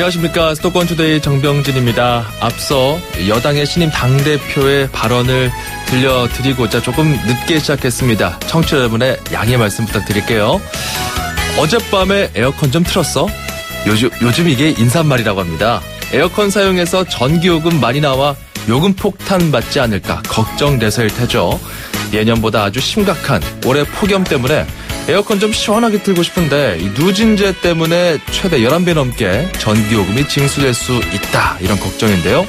안녕하십니까. 수도권투데이 정병진입니다. 앞서 여당의 신임 당대표의 발언을 들려드리고자 조금 늦게 시작했습니다. 청취자 여러분의 양해 말씀 부탁드릴게요. 어젯밤에 에어컨 좀 틀었어? 요즘 이게 인사말이라고 합니다. 에어컨 사용해서 전기요금 많이 나와 요금 폭탄 받지 않을까 걱정돼서일 테죠. 예년보다 아주 심각한 올해 폭염 때문에 에어컨 좀 시원하게 틀고 싶은데 이 누진제 때문에 최대 11배 넘게 전기요금이 징수될 수 있다, 이런 걱정인데요.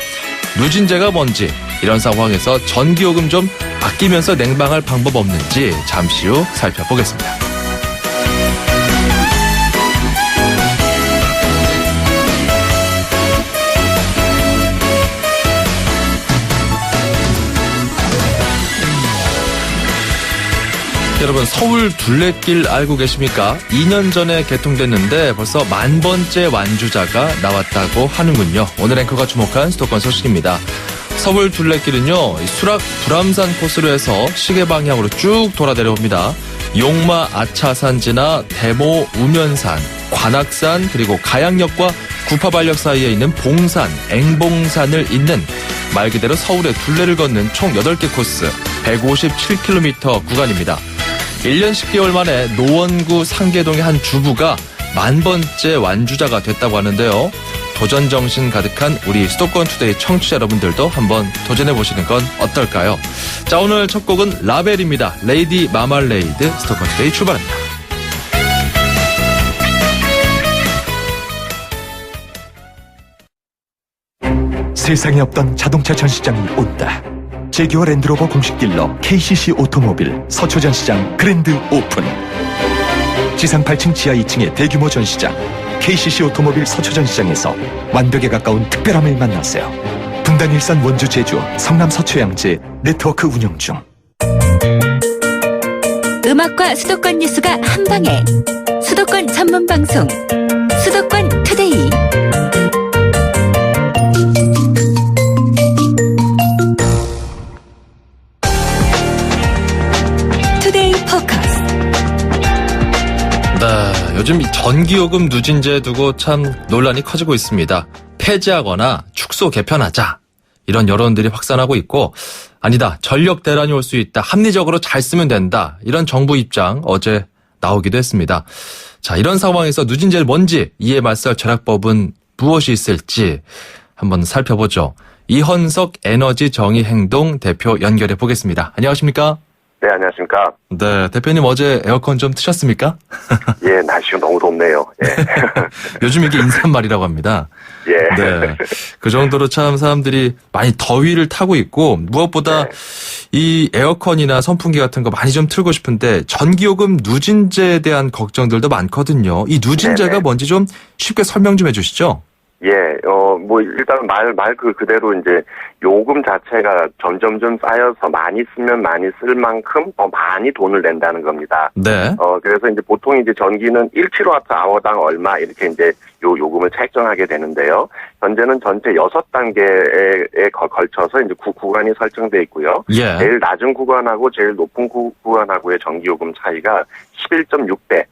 누진제가 뭔지, 이런 상황에서 전기요금 좀 아끼면서 냉방할 방법 없는지 잠시 후 살펴보겠습니다. 여러분, 서울 둘레길 알고 계십니까? 2년 전에 개통됐는데 벌써 10,000번째 완주자가 나왔다고 하는군요. 오늘 앵커가 주목한 수도권 소식입니다. 서울 둘레길은요, 수락 불암산 코스로 해서 시계 방향으로 쭉 돌아 내려옵니다. 용마 아차산 지나 대모 우면산, 관악산, 그리고 가양역과 구파발역 사이에 있는 봉산, 앵봉산을 잇는 말 그대로 서울의 둘레를 걷는 총 8개 코스, 157km 구간입니다. 1년 10개월 만에 노원구 상계동의 한 주부가 10,000번째 완주자가 됐다고 하는데요. 도전 정신 가득한 우리 수도권 투데이 청취자 여러분들도 한번 도전해보시는 건 어떨까요? 자, 오늘 첫 곡은 라벨입니다. 레이디 마말레이드. 수도권 투데이 출발합니다. 세상에 없던 자동차 전시장이 온다. 제규어 랜드로버 공식 딜러 KCC 오토모빌 서초전시장 그랜드 오픈. 지상 8층 지하 2층의 대규모 전시장 KCC 오토모빌 서초전시장에서 완벽에 가까운 특별함을 만나세요. 분당, 일산, 원주, 제주, 성남, 서초양재 네트워크 운영 중. 음악과 수도권 뉴스가 한방에. 수도권 전문 방송 수도권 투데이. 요즘 전기요금 누진제 두고 참 논란이 커지고 있습니다. 폐지하거나 축소 개편하자, 이런 여론들이 확산하고 있고, 아니다, 전력 대란이 올 수 있다, 합리적으로 잘 쓰면 된다, 이런 정부 입장 어제 나오기도 했습니다. 자, 이런 상황에서 누진제는 뭔지, 이에 맞설 절약법은 무엇이 있을지 한번 살펴보죠. 이헌석 에너지정의행동 대표 연결해 보겠습니다. 안녕하십니까? 네, 안녕하십니까. 네, 대표님 어제 에어컨 좀 트셨습니까? 예, 날씨가 너무 덥네요. 예. 요즘 이게 인사말이라고 합니다. 예. 네. 그 정도로 참 사람들이 많이 더위를 타고 있고, 무엇보다 이 에어컨이나 선풍기 같은 거 많이 좀 틀고 싶은데 전기요금 누진제에 대한 걱정들도 많거든요. 이 누진제가 뭔지 좀 쉽게 설명 좀 해주시죠. 예, 일단 말 그대로 이제 요금 자체가 점점점 쌓여서 많이 쓰면 많이 쓸 만큼 더 많이 돈을 낸다는 겁니다. 네. 그래서 이제 보통 이제 전기는 1kWh당 얼마 이렇게 이제 요금을 책정하게 되는데요. 현재는 전체 6단계에 걸쳐서 이제 구간이 설정돼 있고요. 예. 제일 낮은 구간하고 제일 높은 구간하고의 전기요금 차이가 11.6배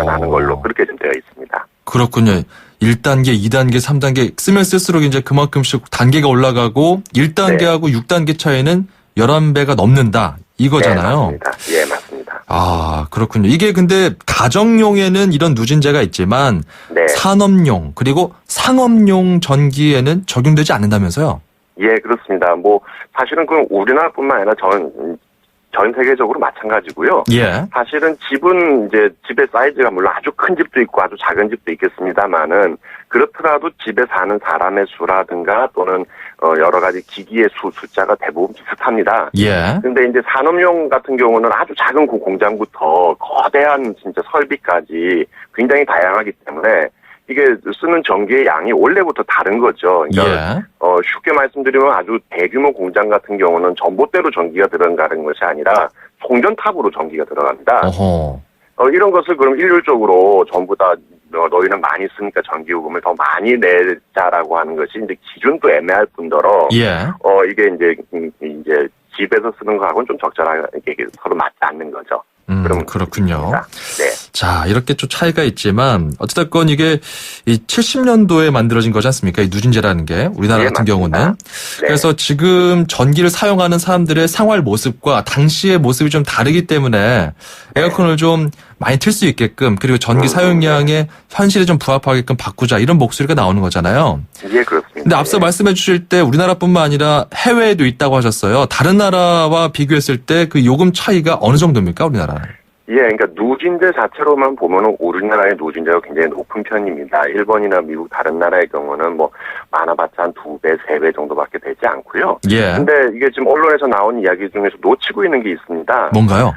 나는 걸로 그렇게 좀 되어 있습니다. 그렇군요. 1단계, 2단계, 3단계 쓰면 쓸수록 이제 그만큼씩 단계가 올라가고 1단계하고 6단계 차이는 11배가 넘는다, 이거잖아요. 네, 맞습니다. 예, 맞습니다. 아, 그렇군요. 이게 근데 가정용에는 이런 누진제가 있지만 산업용 그리고 상업용 전기에는 적용되지 않는다면서요? 예, 그렇습니다. 사실은 그 우리나라뿐만 아니라 전 세계적으로 마찬가지고요. 예. 사실은 집은 이제 집의 사이즈가 물론 아주 큰 집도 있고 아주 작은 집도 있겠습니다만은, 그렇더라도 집에 사는 사람의 수라든가 또는 여러 가지 기기의 숫자가 대부분 비슷합니다. 예. 근데 이제 산업용 같은 경우는 아주 작은 공장부터 거대한 진짜 설비까지 굉장히 다양하기 때문에 이게 쓰는 전기의 양이 원래부터 다른 거죠. 그러니까 쉽게 말씀드리면 아주 대규모 공장 같은 경우는 전봇대로 전기가 들어가는 것이 아니라 송전탑으로 전기가 들어갑니다. 어허. 이런 것을 그럼 일률적으로 전부 다 너희는 많이 쓰니까 전기요금을 더 많이 내자라고 하는 것이 이제 기준도 애매할 뿐더러 이게 이제 집에서 쓰는 거하고는 좀 적절하게 서로 맞지 않는 거죠. 그렇군요. 네. 자, 이렇게 좀 차이가 있지만 어찌됐건 이게 이 70년도에 만들어진 거지 않습니까? 이 누진제라는 게 우리나라 네, 같은 맞습니다. 경우는. 네. 그래서 지금 전기를 사용하는 사람들의 생활 모습과 당시의 모습이 좀 다르기 때문에 에어컨을 좀 많이 틀 수 있게끔 그리고 전기 사용량의 현실에 좀 부합하게끔 바꾸자 이런 목소리가 나오는 거잖아요. 예, 그렇습니다. 근데 앞서 예. 말씀해 주실 때 우리나라뿐만 아니라 해외에도 있다고 하셨어요. 다른 나라와 비교했을 때 그 요금 차이가 어느 정도입니까, 우리나라는? 예, 그러니까 누진제 자체로만 보면은 우리나라의 누진제가 굉장히 높은 편입니다. 일본이나 미국 다른 나라의 경우는 뭐 많아봤자 한 2배, 3배 정도밖에 되지 않고요. 예. 근데 이게 지금 언론에서 나온 이야기 중에서 놓치고 있는 게 있습니다. 뭔가요?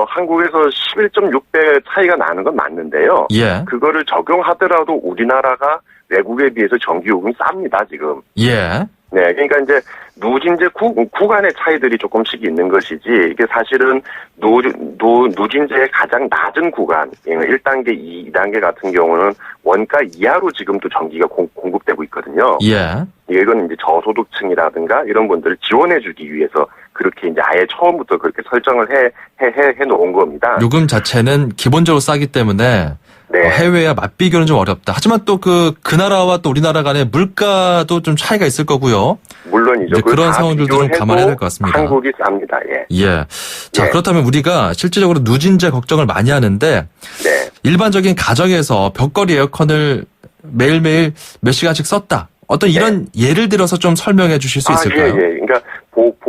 한국에서 11.6배 차이가 나는 건 맞는데요. 예. 그거를 적용하더라도 우리나라가 외국에 비해서 전기요금이 쌉니다, 지금. 예. 네, 그러니까 이제 누진제 구간의 차이들이 조금씩 있는 것이지, 이게 사실은 누진제의 가장 낮은 구간, 1단계, 2단계 같은 경우는 원가 이하로 지금도 전기가 공급되고 있거든요. 예. 이건 이제 저소득층이라든가 이런 분들을 지원해주기 위해서 그렇게 이제 아예 처음부터 그렇게 설정을 해 놓은 겁니다. 요금 자체는 기본적으로 싸기 때문에 네. 해외와 맞비교는 좀 어렵다. 하지만 또 그 나라와 또 우리나라 간의 물가도 좀 차이가 있을 거고요. 물론이죠. 그런 상황들도 좀 감안해야 될 것 같습니다. 한국이 쌉니다. 예. 예. 자, 네. 그렇다면 우리가 실질적으로 누진제 걱정을 많이 하는데 네. 일반적인 가정에서 벽걸이 에어컨을 매일매일 몇 시간씩 썼다. 어떤 이런 예를 들어서 좀 설명해 주실 수 있을까요? 예. 그러니까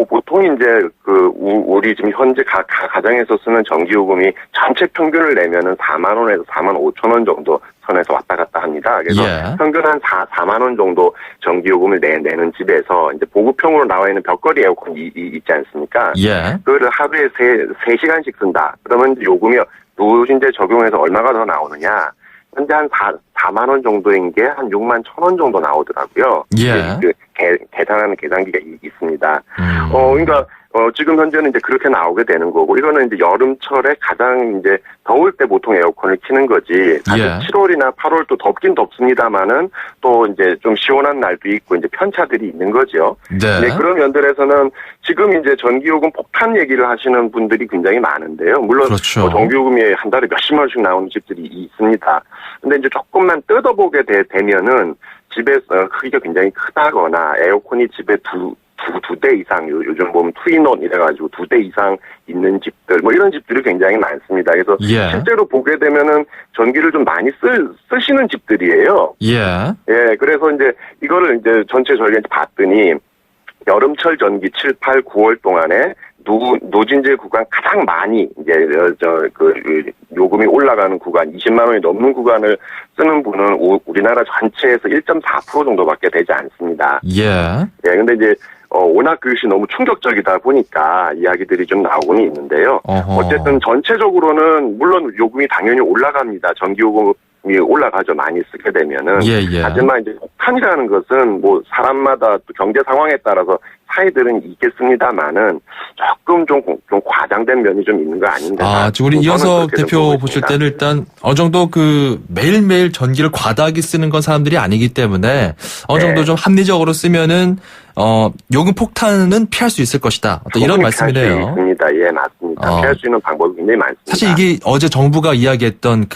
보통 이제 우리 지금 현재 가정에서 쓰는 전기요금이 전체 평균을 내면은 4만 원에서 4만 5천 원 정도 선에서 왔다 갔다 합니다. 그래서 예. 평균 한 4만 원 정도 전기요금을 내는 집에서 이제 보급형으로 나와 있는 벽걸이 에어컨이 있지 않습니까? 예. 그거를 하루에 3시간씩 쓴다. 그러면 이제 요금이 누진제 적용해서 얼마가 더 나오느냐? 현재 한 4만 원 정도인 게 한 6만 1천 원 정도 나오더라고요. 예. 계산하는 계산기가 있습니다. 그러니까 지금 현재는 이제 그렇게 나오게 되는 거고, 이거는 이제 여름철에 가장 이제 더울 때 보통 에어컨을 켜는 거지. 사실 예. 7월이나 8월도 덥긴 덥습니다만은 또 이제 좀 시원한 날도 있고 이제 편차들이 있는 거죠. 네. 네, 그런 면들에서는 지금 이제 전기요금 폭탄 얘기를 하시는 분들이 굉장히 많은데요. 물론 그렇죠. 전기요금이 한 달에 몇십만 원씩 나오는 집들이 있습니다. 근데 이제 조금만 뜯어보게 되면은 집에서 크기가 굉장히 크다거나 에어컨이 집에 두 대 이상, 요즘 보면 투인원 이래가지고 2대 이상 있는 집들, 뭐 이런 집들이 굉장히 많습니다. 그래서 예. 실제로 보게 되면은 전기를 좀 많이 쓰시는 집들이에요. 예. 예, 그래서 이제 이거를 이제 전체 저희가 이제 봤더니 여름철 전기 7, 8, 9월 동안에 누진제 구간 가장 많이 이제 요금이 올라가는 구간 20만 원이 넘는 구간을 쓰는 분은 우리나라 전체에서 1.4% 정도밖에 되지 않습니다. 예. 예, 근데 이제 워낙 그것이 너무 충격적이다 보니까 이야기들이 좀 나오고는 있는데요. 어쨌든 전체적으로는 물론 요금이 당연히 올라갑니다. 전기요금이 올라가죠. 많이 쓰게 되면은. 예. 하지만 이제 폭탄이라는 것은 뭐 사람마다 또 경제 상황에 따라서 차이들은 있겠습니다만은 조금 좀 과장된 면이 좀 있는 거 아닌가. 지금 우리 이현석 대표 보실 때는 일단 어느 정도 그 매일매일 전기를 과다하게 쓰는 건 사람들이 아니기 때문에 어느 정도 좀 합리적으로 쓰면은 요금 폭탄은 피할 수 있을 것이다. 어떤 이런 말씀이네요. 피할 수 있습니다. 예, 맞습니다. 피할 수 있는 방법이 굉장히 많습니다. 사실 이게 어제 정부가 이야기했던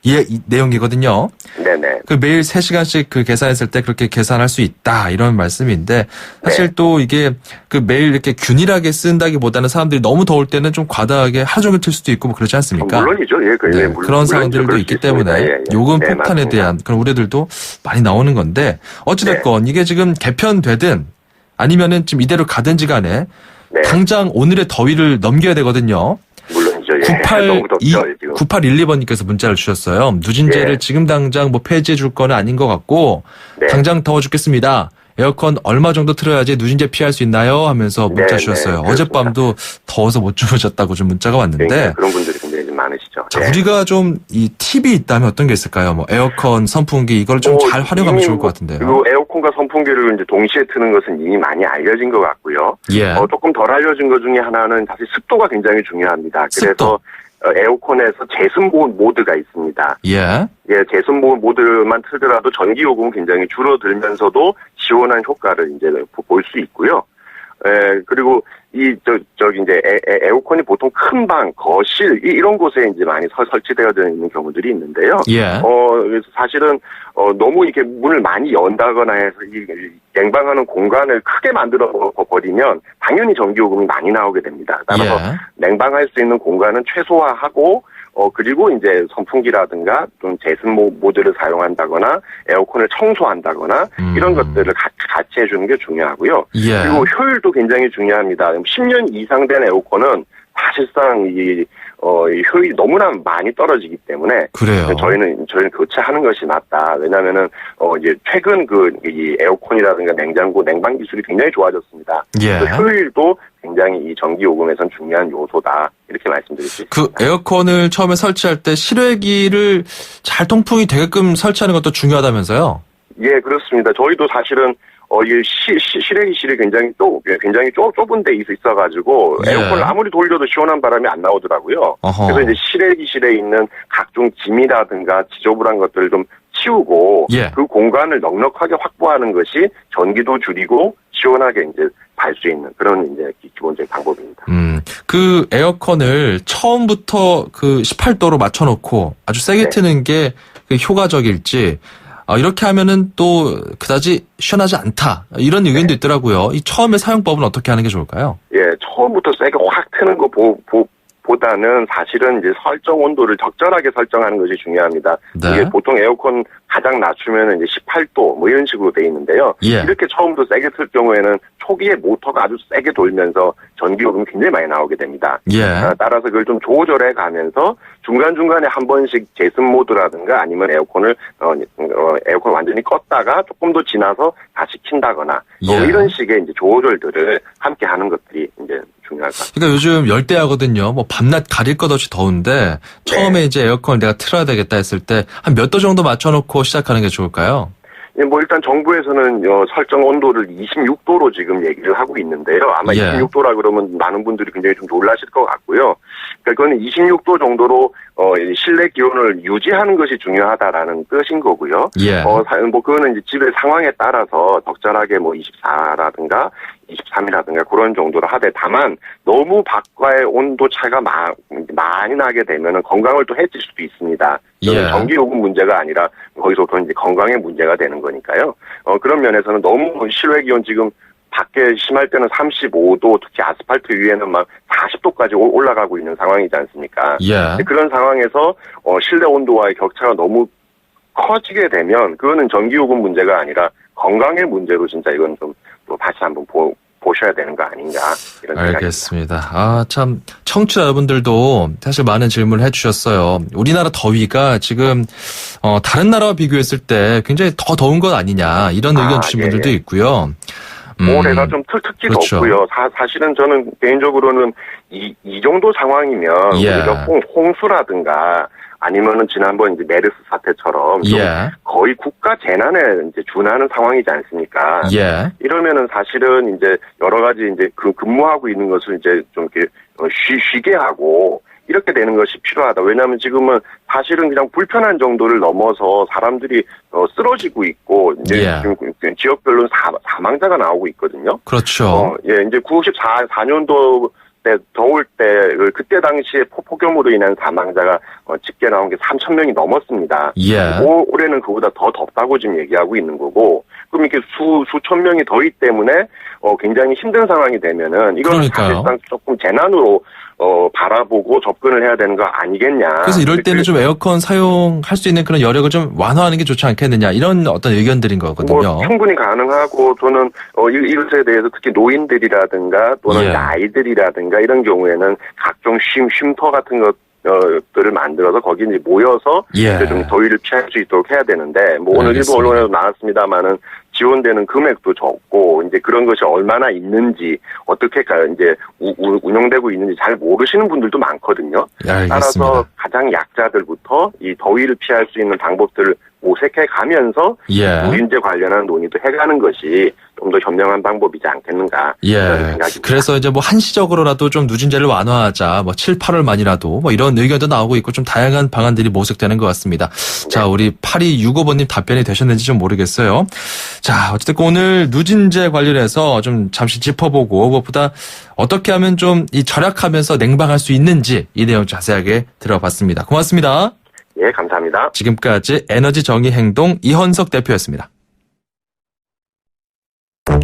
이 내용이거든요. 네네. 그 매일 3시간씩 그 계산했을 때 그렇게 계산할 수 있다 이런 말씀인데 사실 네. 또 이게 그 매일 이렇게 균일하게 쓴다기보다는 사람들이 너무 더울 때는 좀 과다하게 하루 종일 틀 수도 있고 뭐 그렇지 않습니까? 물론이죠. 예, 네, 그런 상황들도 있기 때문에 요금 폭탄에 맞습니다. 대한 그런 우려들도 많이 나오는 건데 어찌됐건 이게 지금 개편되든 아니면은 지금 이대로 가든지 간에 네. 당장 오늘의 더위를 넘겨야 되거든요. 물론이죠. 예. 너무 덥죠, 지금. 9812번님께서 문자를 주셨어요. 누진제를 예. 지금 당장 뭐 폐지해 줄 거는 아닌 것 같고 네. 당장 더워 죽겠습니다. 에어컨 얼마 정도 틀어야지 누진제 피할 수 있나요? 하면서 문자 네, 주셨어요. 네, 어젯밤도 더워서 못 주무셨다고 좀 문자가 왔는데 그러니까 그런 분들이 굉장히 좀 많으시죠. 자, 예. 우리가 좀 이 팁이 있다면 어떤 게 있을까요? 뭐 에어컨, 선풍기 이걸 좀 잘 활용하면 좋을 것 같은데요. 그리고 에어컨과 선풍기를 이제 동시에 트는 것은 이미 많이 알려진 것 같고요. 예. 조금 덜 알려진 것 중에 하나는 사실 습도가 굉장히 중요합니다. 습도. 그래서 에어컨에서 제습 모드가 있습니다. 예. 예, 제습 모드만 틀더라도 전기 요금은 굉장히 줄어들면서도 시원한 효과를 이제 볼 수 있고요. 그리고 이제 에어컨이 보통 큰 방, 거실 이런 곳에 이제 많이 설치되어 있는 경우들이 있는데요. 예. 그래서 사실은 너무 이렇게 문을 많이 연다거나 해서 이 냉방하는 공간을 크게 만들어 버리면 당연히 전기요금이 많이 나오게 됩니다. 따라서 예. 냉방할 수 있는 공간은 최소화하고 그리고 이제 선풍기라든가 좀 제습 모드를 사용한다거나 에어컨을 청소한다거나 이런 것들을 같이 해주는 게 중요하고요. 예. 그리고 효율도 굉장히 중요합니다. 10년 이상 된 에어컨은 사실상 이 효율이 너무나 많이 떨어지기 때문에 그래요. 저희는 교체하는 것이 맞다. 왜냐면은 이제 최근 이 에어컨이라든가 냉장고 냉방 기술이 굉장히 좋아졌습니다. 예. 그래서 효율도 굉장히 이 전기 요금에선 중요한 요소다. 이렇게 말씀드릴 수 있습니다. 그 에어컨을 처음에 설치할 때 실외기를 잘 통풍이 되게끔 설치하는 것도 중요하다면서요? 예, 그렇습니다. 저희도 사실은 이 실외기실이 굉장히 좁은 데 있어가지고 예. 에어컨을 아무리 돌려도 시원한 바람이 안 나오더라고요. 어허. 그래서 이제 실외기실에 있는 각종 짐이라든가 지저분한 것들을 좀 치우고 예. 그 공간을 넉넉하게 확보하는 것이 전기도 줄이고 시원하게 이제 갈 수 있는 그런 이제 기본적인 방법입니다. 그 에어컨을 처음부터 그 18도로 맞춰놓고 아주 세게 네. 트는 게 효과적일지. 이렇게 하면은 또 그다지 시원하지 않다. 이런 의견도 있더라고요. 이 처음에 사용법은 어떻게 하는 게 좋을까요? 예, 처음부터 세게 확 트는 거 보다는 사실은 이제 설정 온도를 적절하게 설정하는 것이 중요합니다. 네. 이게 보통 에어컨 가장 낮추면 이제 18도 뭐 이런 식으로 돼 있는데요. 예. 이렇게 처음부터 세게 틀 경우에는 초기에 모터가 아주 세게 돌면서 전기요금이 굉장히 많이 나오게 됩니다. 예. 따라서 그걸 좀 조절해 가면서 중간중간에 한 번씩 제습 모드라든가 아니면 에어컨을 에어컨 완전히 껐다가 조금 더 지나서 다시 킨다거나 예. 이런 식의 이제 조절들을 함께 하는 것들이 이제 중요할 것 같습니다. 그러니까 요즘 열대야거든요. 뭐 밤낮 가릴 것 없이 더운데 처음에 네. 이제 에어컨을 내가 틀어야 되겠다 했을 때 한 몇 도 정도 맞춰놓고 시작하는 게 좋을까요? 예, 뭐 일단 정부에서는 설정 온도를 26도로 지금 얘기를 하고 있는데요. 아마 예. 26도라 그러면 많은 분들이 굉장히 좀 놀라실 것 같고요. 그러니까 그거는 26도 정도로 실내 기온을 유지하는 것이 중요하다라는 뜻인 거고요. 예. 뭐 그거는 이제 집의 상황에 따라서 적절하게 뭐 24라든가 23이라든가 그런 정도로 하되 다만 너무 밖과의 온도 차이가 많이 나게 되면은 건강을 또 해칠 수도 있습니다. 예. 전기요금 문제가 아니라 거기서부터 이제 건강의 문제가 되는 거니까요. 그런 면에서는 너무 실외 기온 지금 밖에 심할 때는 35도, 특히 아스팔트 위에는 막 40도까지 올라가고 있는 상황이지 않습니까? 예. 그런 상황에서 실내 온도와의 격차가 너무 커지게 되면 그거는 전기요금 문제가 아니라 건강의 문제로 진짜 이건 좀 또 다시 한번 보셔야 되는 거 아닌가 이런 생각입니다. 알겠습니다. 참 청취자 여러분들도 사실 많은 질문을 해주셨어요. 우리나라 더위가 지금 다른 나라와 비교했을 때 굉장히 더 더운 것 아니냐 이런 의견 주신 예, 분들도 예. 있고요. 올해가 좀 특히 그렇죠. 덥고요. 사실은 저는 개인적으로는 이 정도 상황이면 예. 우리가 홍수라든가 아니면은 지난번 이제 메르스 사태처럼 좀 예. 거의 국가 재난에 이제 준하는 상황이지 않습니까? 예. 이러면은 사실은 이제 여러 가지 이제 근무하고 있는 것을 이제 좀 이렇게 쉬게 하고 이렇게 되는 것이 필요하다. 왜냐하면 지금은 사실은 그냥 불편한 정도를 넘어서 사람들이 쓰러지고 있고 이제 예. 지금 지역별로 사망자가 나오고 있거든요. 그렇죠. 예, 이제 94년도 때 더울 때 그때 당시에 폭염으로 인한 사망자가 집계 나온 게 3,000명이 넘었습니다. 예. 올해는 그보다 더 덥다고 지금 얘기하고 있는 거고, 그럼 이렇게 수천 명이 더위 때문에 굉장히 힘든 상황이 되면은 이건 사실상 조금 재난으로 바라보고 접근을 해야 되는 거 아니겠냐. 그래서 이럴 때는 좀 에어컨 사용할 수 있는 그런 여력을 좀 완화하는 게 좋지 않겠느냐 이런 어떤 의견들인 거거든요. 뭐 충분히 가능하고 저는 이것에 대해서 특히 노인들이라든가 또는 예. 아이들이라든가 이런 경우에는 각종 쉼터 같은 것들을 만들어서 거기 이제 모여서 예. 이제 좀 더위를 피할 수 있도록 해야 되는데 뭐 오늘 일부 알겠습니다. 언론에도 나왔습니다만은 지원되는 금액도 적고 이제 그런 것이 얼마나 있는지 어떻게 이제 운영되고 있는지 잘 모르시는 분들도 많거든요. 알겠습니다. 따라서 가장 약자들부터 이 더위를 피할 수 있는 방법들을 모색해 가면서 예. 누린제 관련한 논의도 해가는 것이 좀 더 현명한 방법이지 않겠는가. 예. 그런 생각입니다. 그래서 이제 뭐 한시적으로라도 좀 누진제를 완화하자, 뭐 7, 8월만이라도 뭐 이런 의견도 나오고 있고 좀 다양한 방안들이 모색되는 것 같습니다. 자, 우리 8265번님 답변이 되셨는지 좀 모르겠어요. 자, 어쨌든 오늘 누진제 관련해서 좀 잠시 짚어보고 무엇보다 어떻게 하면 좀 이 절약하면서 냉방할 수 있는지 이 내용 자세하게 들어봤습니다. 고맙습니다. 예, 감사합니다. 지금까지 에너지 정의 행동 이헌석 대표였습니다.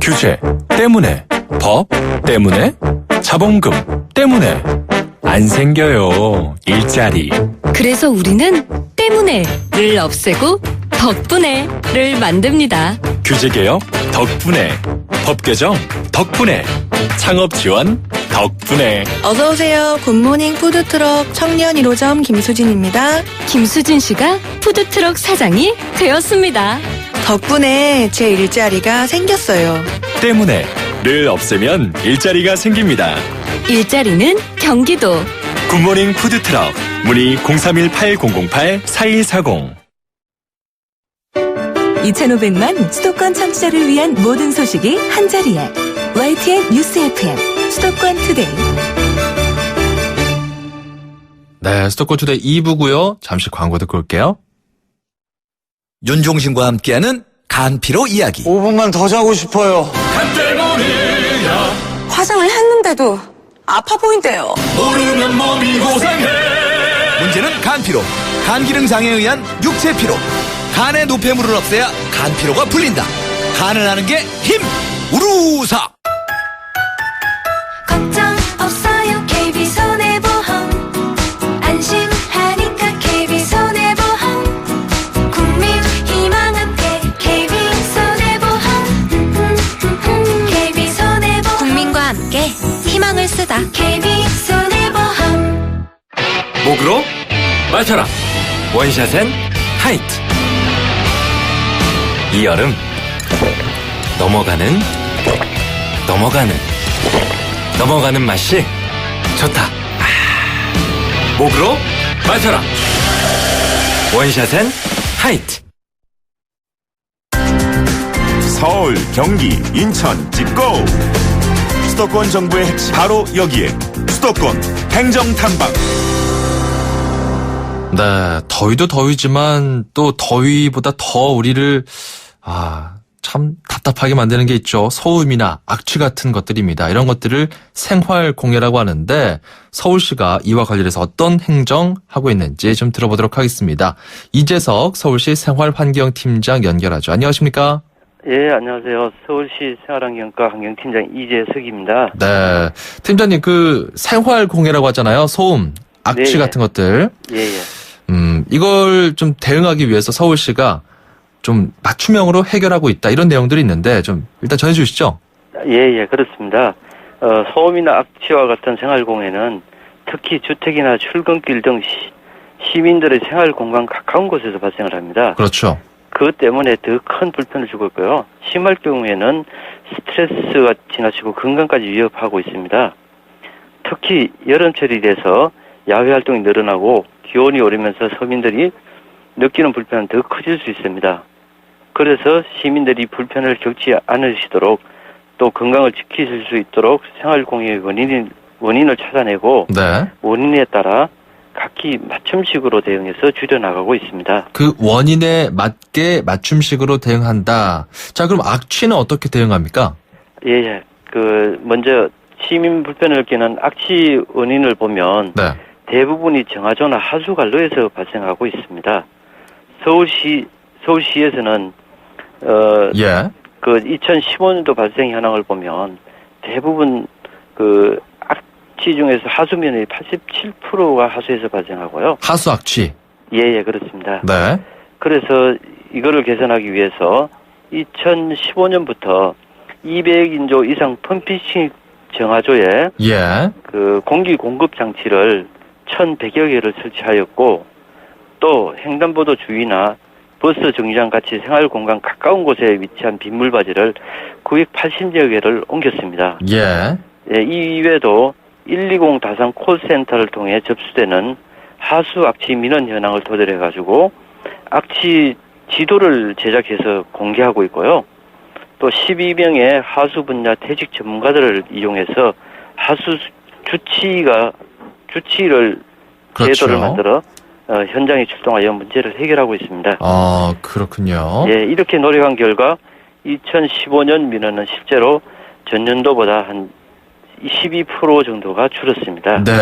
규제 때문에, 법 때문에, 자본금 때문에 안 생겨요. 일자리. 그래서 우리는 때문에를 없애고 덕분에를 만듭니다. 규제개혁 덕분에, 법개정 덕분에, 창업지원 덕분에. 어서오세요. 굿모닝 푸드트럭 청년 1호점 김수진입니다. 김수진 씨가 푸드트럭 사장이 되었습니다. 덕분에 제 일자리가 생겼어요. 때문에를 없애면 일자리가 생깁니다. 일자리는 경기도. 굿모닝 푸드트럭 문의 031-8008-4140. 2,500만 수도권 청취자를 위한 모든 소식이 한자리에 YTN 뉴스 FM 수도권 투데이. 네, 수도권 투데이 2부고요. 잠시 광고 듣고 올게요. 윤종신과 함께하는 간피로 이야기. 5분만 더 자고 싶어요. 화장을 했는데도 아파 보인대요. 모르면 몸이 고생해. 문제는 간피로. 간 기능 장애에 의한 육체 피로. 간의 노폐물을 없애야 간 피로가 풀린다. 간을 하는 게 힘. 우루사. 걱정 없어요. KB손해보험 안심하니까 KB손해보험 국민 희망 함께 KB손해보험 KB손해보험 국민과 함께 희망을 쓰다 KB손해보험. 목으로 맞춰라. 원샷엔 하이트. 이 여름 넘어가는 맛이 좋다. 목으로 맞춰라. 원샷엔 하이트. 서울, 경기, 인천, 찍고! 수도권 정부의 핵심 바로 여기에 수도권 행정탐방. 네, 더위도 더위지만 또 더위보다 더 우리를 참 답답하게 만드는 게 있죠. 소음이나 악취 같은 것들입니다. 이런 것들을 생활공해라고 하는데 서울시가 이와 관련해서 어떤 행정하고 있는지 좀 들어보도록 하겠습니다. 이재석 서울시 생활환경팀장 연결하죠. 안녕하십니까? 예, 안녕하세요. 서울시 생활환경과 환경팀장 이재석입니다. 네, 팀장님 그 생활공해라고 하잖아요. 소음, 악취 네, 같은 것들. 예. 이걸 좀 대응하기 위해서 서울시가 좀 맞춤형으로 해결하고 있다 이런 내용들이 있는데 좀 일단 전해주시죠. 예, 그렇습니다. 소음이나 악취와 같은 생활공해는 특히 주택이나 출근길 등 시민들의 생활공간 가까운 곳에서 발생을 합니다. 그렇죠. 그것 때문에 더 큰 불편을 주고 있고요. 심할 경우에는 스트레스가 지나치고 건강까지 위협하고 있습니다. 특히 여름철이 돼서 야외 활동이 늘어나고 기온이 오르면서 서민들이 느끼는 불편은 더 커질 수 있습니다. 그래서 시민들이 불편을 겪지 않으시도록 또 건강을 지키실 수 있도록 생활공해의 원인을 찾아내고 네. 원인에 따라 각기 맞춤식으로 대응해서 줄여나가고 있습니다. 그 원인에 맞게 맞춤식으로 대응한다. 자, 그럼 악취는 어떻게 대응합니까? 예. 먼저 시민 불편을 느끼는 악취 원인을 보면 네. 대부분이 정화조나 하수관로에서 발생하고 있습니다. 서울시에서는 예. 2015년도 발생 현황을 보면 대부분 악취 중에서 하수면의 87%가 하수에서 발생하고요. 하수 악취. 예, 그렇습니다. 네. 그래서 이거를 개선하기 위해서 2015년부터 200인조 이상 펌핑식 정화조에 예. 공기 공급 장치를 1,100여 개를 설치하였고 또 횡단보도 주위나 버스 정류장 같이 생활공간 가까운 곳에 위치한 빗물바지를 980여 개를 옮겼습니다. 예. 이 이외에도 120 다산 콜센터를 통해 접수되는 하수 악취 민원 현황을 토대로 해가지고 악취 지도를 제작해서 공개하고 있고요. 또 12명의 하수 분야 퇴직 전문가들을 이용해서 하수 주치를 그렇죠. 제도를 만들어 현장에 출동하여 문제를 해결하고 있습니다. 아, 그렇군요. 예, 이렇게 노력한 결과 2015년 민원은 실제로 전년도보다 한 12% 정도가 줄었습니다. 네.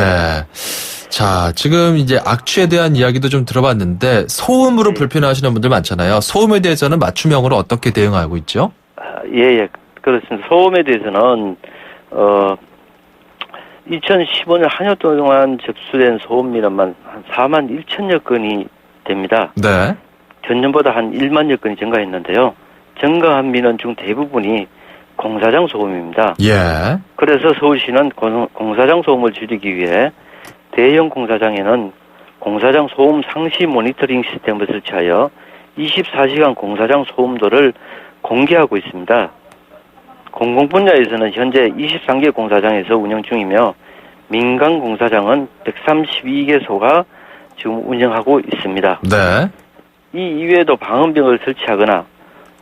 자, 지금 이제 악취에 대한 이야기도 좀 들어봤는데 소음으로 불편해하시는 분들 많잖아요. 소음에 대해서는 맞춤형으로 어떻게 대응하고 있죠? 예, 그렇습니다. 소음에 대해서는 2015년 한 해 동안 접수된 소음 민원만 한 4만 1천여 건이 됩니다. 네. 전년보다 한 1만여 건이 증가했는데요. 증가한 민원 중 대부분이 공사장 소음입니다. 예. 그래서 서울시는 공사장 소음을 줄이기 위해 대형 공사장에는 공사장 소음 상시 모니터링 시스템을 설치하여 24시간 공사장 소음도를 공개하고 있습니다. 공공 분야에서는 현재 23개 공사장에서 운영 중이며 민간 공사장은 132개소가 지금 운영하고 있습니다. 네. 이 이외에도 방음벽을 설치하거나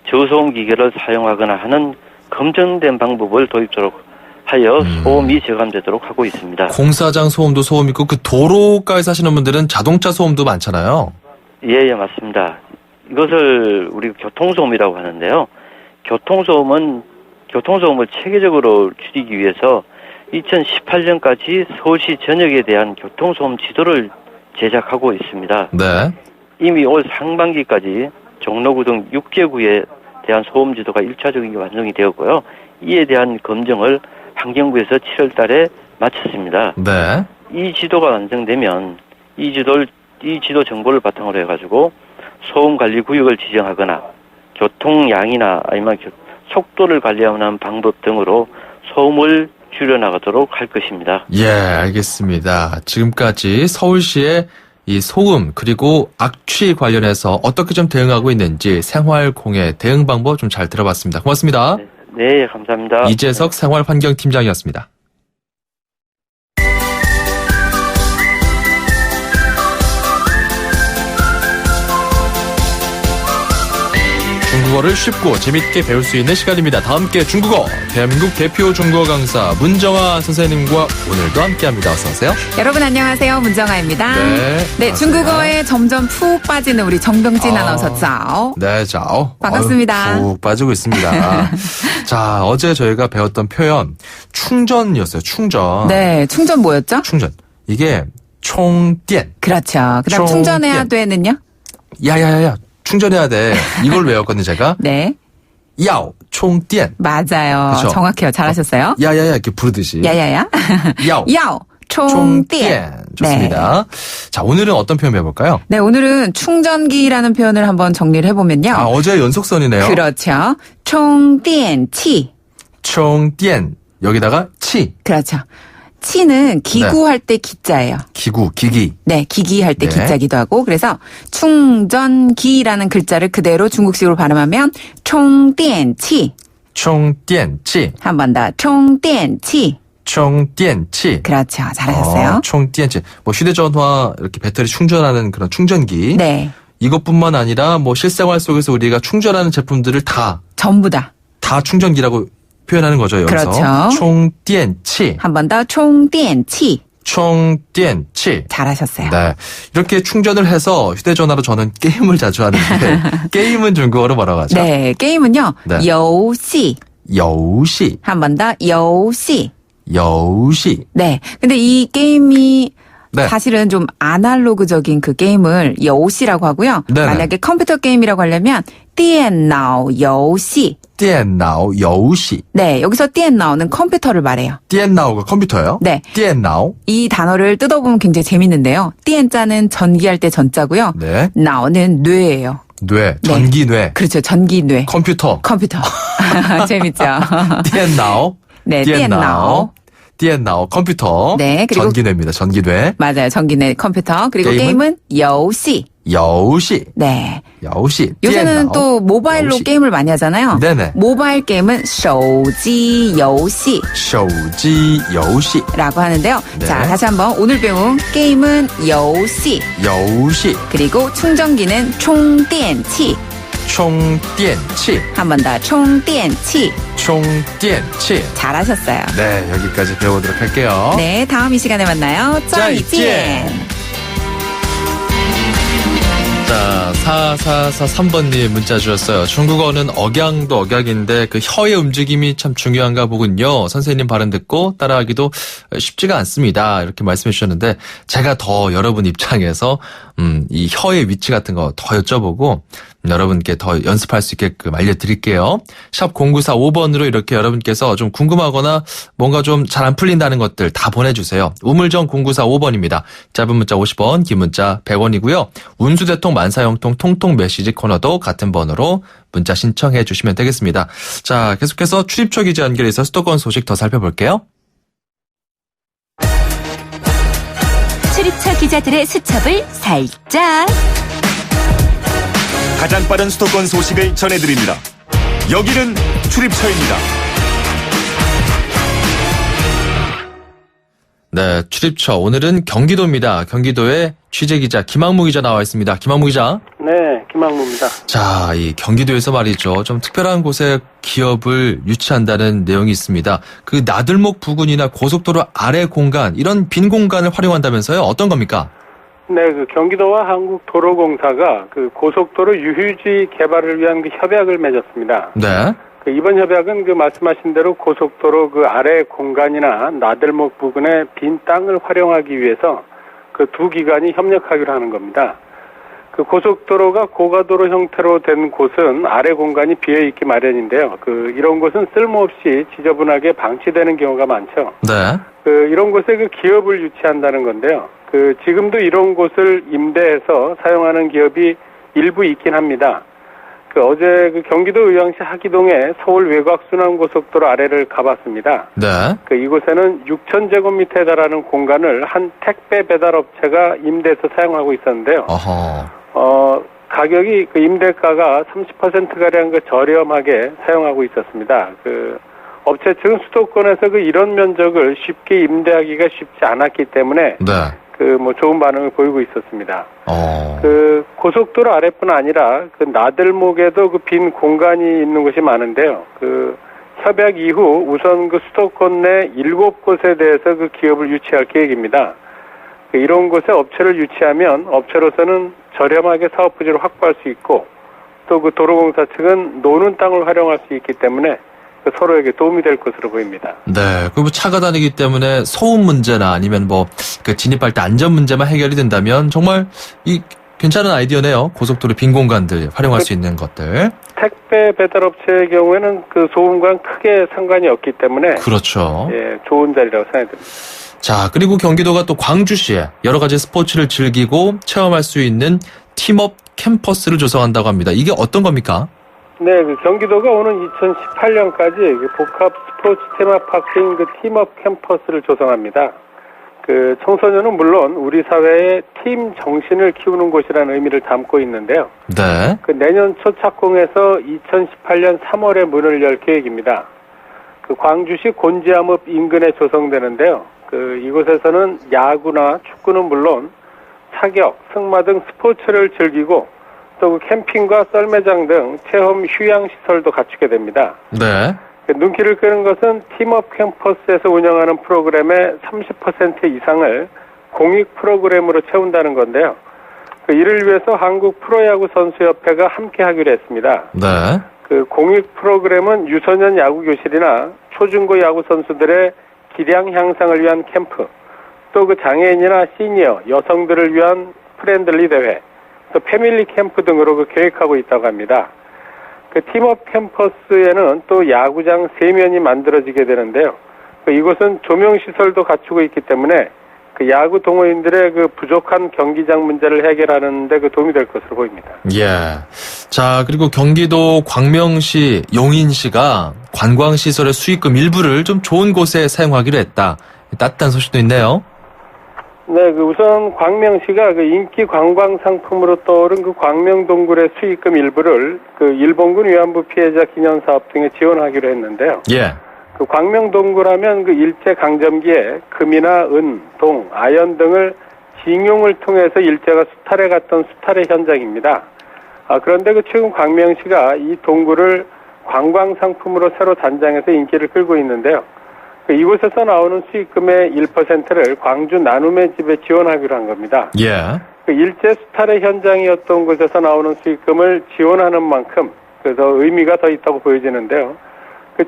저소음 기계를 사용하거나 하는 검증된 방법을 도입하도록 하여 소음이 저감되도록 하고 있습니다. 공사장 소음도 소음 있고 그 도로가에 사시는 분들은 자동차 소음도 많잖아요. 예, 맞습니다. 이것을 우리 교통소음이라고 하는데요. 교통소음을 체계적으로 줄이기 위해서 2018년까지 서울시 전역에 대한 교통소음 지도를 제작하고 있습니다. 네. 이미 올 상반기까지 종로구 등 6개 구에 대한 소음 지도가 1차적으로 완성이 되었고요. 이에 대한 검증을 환경부에서 7월 달에 마쳤습니다. 네. 이 지도가 완성되면 이 지도 정보를 바탕으로 해가지고 소음 관리 구역을 지정하거나 교통량이나 아니면 속도를 관리하는 방법 등으로 소음을 줄여나가도록 할 것입니다. 예, 알겠습니다. 지금까지 서울시의 이 소음 그리고 악취 관련해서 어떻게 좀 대응하고 있는지 생활공해 대응 방법 좀 잘 들어봤습니다. 고맙습니다. 네, 감사합니다. 이재석 생활환경팀장이었습니다. 중국어를 쉽고 재밌게 배울 수 있는 시간입니다. 다 함께 중국어, 대한민국 대표 중국어 강사 문정아 선생님과 오늘도 함께합니다. 어서 오세요. 여러분 안녕하세요. 문정아입니다. 네, 중국어에 점점 푹 빠지는 우리 정병진 아나운서 짜오. 네, 짜오. 반갑습니다. 푹 빠지고 있습니다. 자, 어제 저희가 배웠던 표현 충전이었어요. 충전. 네, 충전 뭐였죠? 충전. 이게 총電. 그렇죠. 그다음 충전해야 돼는요? 야야야야. 충전해야 돼. 이걸 외웠거든요, 제가. 네. 야오, 총電. 맞아요. 그쵸? 정확해요. 잘하셨어요. 야야야 이렇게 부르듯이. 야야야. 야오. 총電. 좋습니다. 네. 자, 오늘은 어떤 표현 배워볼까요? 네, 오늘은 충전기라는 표현을 한번 정리를 해보면요. 아, 어제 연속선이네요. 그렇죠. 총電치. 총電. 여기다가 치. 그렇죠. 치는 기구할 때 기자예요. 기구, 기기. 네, 기기할 때 네. 기자기도 하고 그래서 충전기라는 글자를 그대로 중국식으로 발음하면 총電치. 총電치. 한 번 더. 총電치. 총電치. 그렇죠. 잘하셨어요. 총電치. 뭐 휴대전화 이렇게 배터리 충전하는 그런 충전기. 네. 이것뿐만 아니라 뭐 실생활 속에서 우리가 충전하는 제품들을 전부 다 충전기라고 표현하는 거죠, 여기서. 그렇죠. 총電치. 한 번 더. 총電치. 총電치. 잘하셨어요. 네. 이렇게 충전을 해서 휴대전화로 저는 게임을 자주 하는데 게임은 중국어로 뭐라고 하죠? 네, 게임은요. 네.游戏. 여우시. 한 번 더.游戏. 여우시. 네. 근데 이 게임이 네. 사실은 좀 아날로그적인 그 게임을 여우시라고 하고요. 네네. 만약에 컴퓨터 게임이라고 하려면 电脑游戏. 電脑遊戲. 네, 여기서 电脑는 컴퓨터를 말해요. 電脑가 컴퓨터예요? 네. 電脑. 이 단어를 뜯어보면 굉장히 재밌는데요. 电자는 전기할 때 전자고요. 네. 脑는 뇌예요. 뇌. 전기 뇌. 그렇죠. 전기 뇌. 컴퓨터. 재밌죠. 電脑. 네, 电脑. 電脑 컴퓨터. 네, 그리고 전기뇌입니다. 전기뇌. 맞아요. 전기뇌 컴퓨터. 그리고 게임은 游戏. 여우시. 네. 여우시. 요새는 또 모바일로 여우시. 게임을 많이 하잖아요. 네네. 모바일 게임은 手机游戏. 手机游戏. 라고 하는데요. 네. 자, 다시 한번 오늘 배운 게임은 游戏. 여우시. 그리고 충전기는 充电器. 총띠엔치. 한 번 더 총띠엔치. 총띠엔치. 잘하셨어요. 네, 여기까지 배워보도록 할게요. 네, 다음 이 시간에 만나요. 짜이찌엔. 자, 4443번님 문자 주셨어요. 중국어는 억양도 억양인데 그 혀의 움직임이 참 중요한가 보군요. 선생님 발음 듣고 따라하기도 쉽지가 않습니다. 이렇게 말씀해 주셨는데 제가 더 여러분 입장에서 이 혀의 위치 같은 거 더 여쭤보고 여러분께 더 연습할 수 있게끔 알려드릴게요. 샵 0945번으로 이렇게 여러분께서 좀 궁금하거나 뭔가 좀 잘 안 풀린다는 것들 다 보내주세요. 우물정 0945번입니다. 짧은 문자 50원, 긴 문자 100원이고요. 운수대통 만사형통 통통 메시지 코너도 같은 번호로 문자 신청해 주시면 되겠습니다. 자, 계속해서 출입처 기자 연결해서 수도권 소식 더 살펴볼게요. 출입처 기자들의 수첩을 살짝. 가장 빠른 수도권 소식을 전해드립니다. 여기는 출입처입니다. 네, 출입처. 오늘은 경기도입니다. 경기도에 취재기자 김학무 기자 나와 있습니다. 김학무 기자. 네, 김학무입니다. 자, 이 경기도에서 말이죠. 좀 특별한 곳에 기업을 유치한다는 내용이 있습니다. 그 나들목 부근이나 고속도로 아래 공간, 이런 빈 공간을 활용한다면서요? 어떤 겁니까? 네, 그 경기도와 한국도로공사가 그 고속도로 유휴지 개발을 위한 그 협약을 맺었습니다. 네. 그 이번 협약은 그 말씀하신 대로 고속도로 그 아래 공간이나 나들목 부근의 빈 땅을 활용하기 위해서 그 두 기관이 협력하기로 하는 겁니다. 그 고속도로가 고가도로 형태로 된 곳은 아래 공간이 비어 있기 마련인데요. 그 이런 곳은 쓸모없이 지저분하게 방치되는 경우가 많죠. 네. 그 이런 곳에 그 기업을 유치한다는 건데요. 그 지금도 이런 곳을 임대해서 사용하는 기업이 일부 있긴 합니다. 그 어제 그 경기도 의왕시 하기동의 서울 외곽순환고속도로 아래를 가봤습니다. 네. 그 이곳에는 6,000제곱미터에 달하는 공간을 한 택배 배달업체가 임대해서 사용하고 있었는데요. 어허. 가격이 그 임대가가 30%가량 그 저렴하게 사용하고 있었습니다. 그 업체 측은 수도권에서 그 이런 면적을 쉽게 임대하기가 쉽지 않았기 때문에 네. 그 뭐 좋은 반응을 보이고 있었습니다. 그 고속도로 아래뿐 아니라 그 나들목에도 그 빈 공간이 있는 곳이 많은데요. 그 협약 이후 우선 그 수도권 내 7곳에 대해서 그 기업을 유치할 계획입니다. 그 이런 곳에 업체를 유치하면 업체로서는 저렴하게 사업 부지를 확보할 수 있고 또 그 도로공사 측은 노는 땅을 활용할 수 있기 때문에 서로에게 도움이 될 것으로 보입니다. 네. 그리고 차가 다니기 때문에 소음 문제나 아니면 뭐 그 진입할 때 안전 문제만 해결이 된다면 정말 이 괜찮은 아이디어네요. 고속도로 빈 공간들 활용할 수 있는 것들. 택배 배달업체의 경우에는 그 소음과 크게 상관이 없기 때문에 그렇죠. 예, 좋은 자리라고 생각됩니다. 자, 그리고 경기도가 또 광주시에 여러 가지 스포츠를 즐기고 체험할 수 있는 팀업 캠퍼스를 조성한다고 합니다. 이게 어떤 겁니까? 네, 그 경기도가 오는 2018년까지 그 복합 스포츠 테마파크인 그 팀업 캠퍼스를 조성합니다. 그 청소년은 물론 우리 사회의 팀 정신을 키우는 곳이라는 의미를 담고 있는데요. 네. 그 내년 초 착공해서 2018년 3월에 문을 열 계획입니다. 그 광주시 곤지암읍 인근에 조성되는데요. 그 이곳에서는 야구나 축구는 물론 사격, 승마 등 스포츠를 즐기고 또 그 캠핑과 썰매장 등 체험 휴양 시설도 갖추게 됩니다. 네. 눈길을 끄는 것은 팀업 캠퍼스에서 운영하는 프로그램의 30% 이상을 공익 프로그램으로 채운다는 건데요. 이를 위해서 한국 프로야구 선수협회가 함께 하기로 했습니다. 네. 그 공익 프로그램은 유소년 야구 교실이나 초중고 야구 선수들의 기량 향상을 위한 캠프, 또 그 장애인이나 시니어, 여성들을 위한 프렌들리 대회, 또 패밀리 캠프 등으로 그 계획하고 있다고 합니다. 그 팀업 캠퍼스에는 또 야구장 3면이 만들어지게 되는데요. 이곳은 조명 시설도 갖추고 있기 때문에 그 야구 동호인들의 그 부족한 경기장 문제를 해결하는 데 그 도움이 될 것으로 보입니다. 예. 자, 그리고 경기도 광명시, 용인시가 관광시설의 수익금 일부를 좀 좋은 곳에 사용하기로 했다. 따뜻한 소식도 있네요. 네, 그 우선 광명시가 그 인기 관광 상품으로 떠오른 그 광명동굴의 수익금 일부를 그 일본군 위안부 피해자 기념 사업 등에 지원하기로 했는데요. 예. 그 광명동굴하면 그 일제 강점기에 금이나 은, 동, 아연 등을 징용을 통해서 일제가 수탈해 갔던 수탈의 현장입니다. 그런데 최근 광명시가 이 동구를 관광 상품으로 새로 단장해서 인기를 끌고 있는데요. 이곳에서 나오는 수익금의 1%를 광주 나눔의 집에 지원하기로 한 겁니다. 예. 일제 수탈의 현장이었던 곳에서 나오는 수익금을 지원하는 만큼 그래서 의미가 더 있다고 보여지는데요.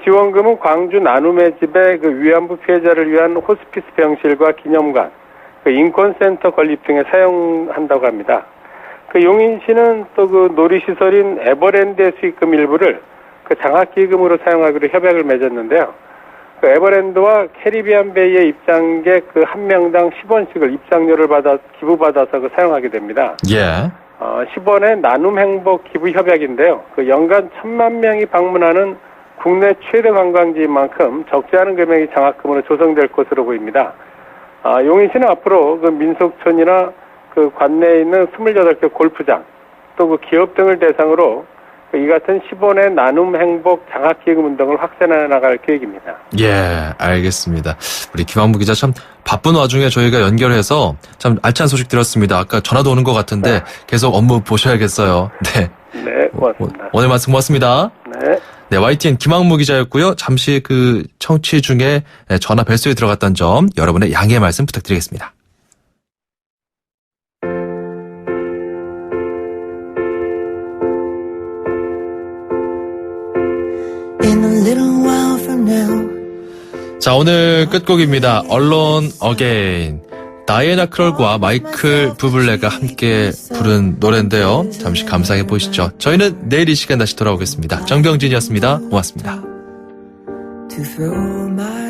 지원금은 광주 나눔의 집의 위안부 피해자를 위한 호스피스 병실과 기념관, 인권센터 건립 등에 사용한다고 합니다. 용인시는 또 놀이시설인 에버랜드의 수익금 일부를 장학기금으로 사용하기로 협약을 맺었는데요. 에버랜드와 캐리비안 베이의 입장객 한 명당 10원씩을 입장료를 기부받아서 사용하게 됩니다. 예. 10원의 나눔 행복 기부 협약인데요. 연간 1,000만 명이 방문하는 국내 최대 관광지인 만큼 적지 않은 금액이 장학금으로 조성될 것으로 보입니다. 용인시는 앞으로 민속촌이나 관내에 있는 28개 골프장 또 기업 등을 대상으로 이 같은 10원의 나눔 행복 장학기금 운동을 확산해 나갈 계획입니다. 예, 알겠습니다. 우리 김학무 기자 참 바쁜 와중에 저희가 연결해서 참 알찬 소식 들었습니다. 아까 전화도 오는 것 같은데 계속 업무 보셔야겠어요. 네. 네, 고맙습니다. 오늘 말씀 고맙습니다. 네. 네, YTN 김학무 기자였고요. 잠시 청취 중에 전화 벨소에 들어갔던 점 여러분의 양해의 말씀 부탁드리겠습니다. 자, 오늘 끝곡입니다. Alone Again. 다이애나 크롤과 마이클 부블레가 함께 부른 노래인데요. 잠시 감상해 보시죠. 저희는 내일 이 시간 다시 돌아오겠습니다. 정병진이었습니다. 고맙습니다. To throw my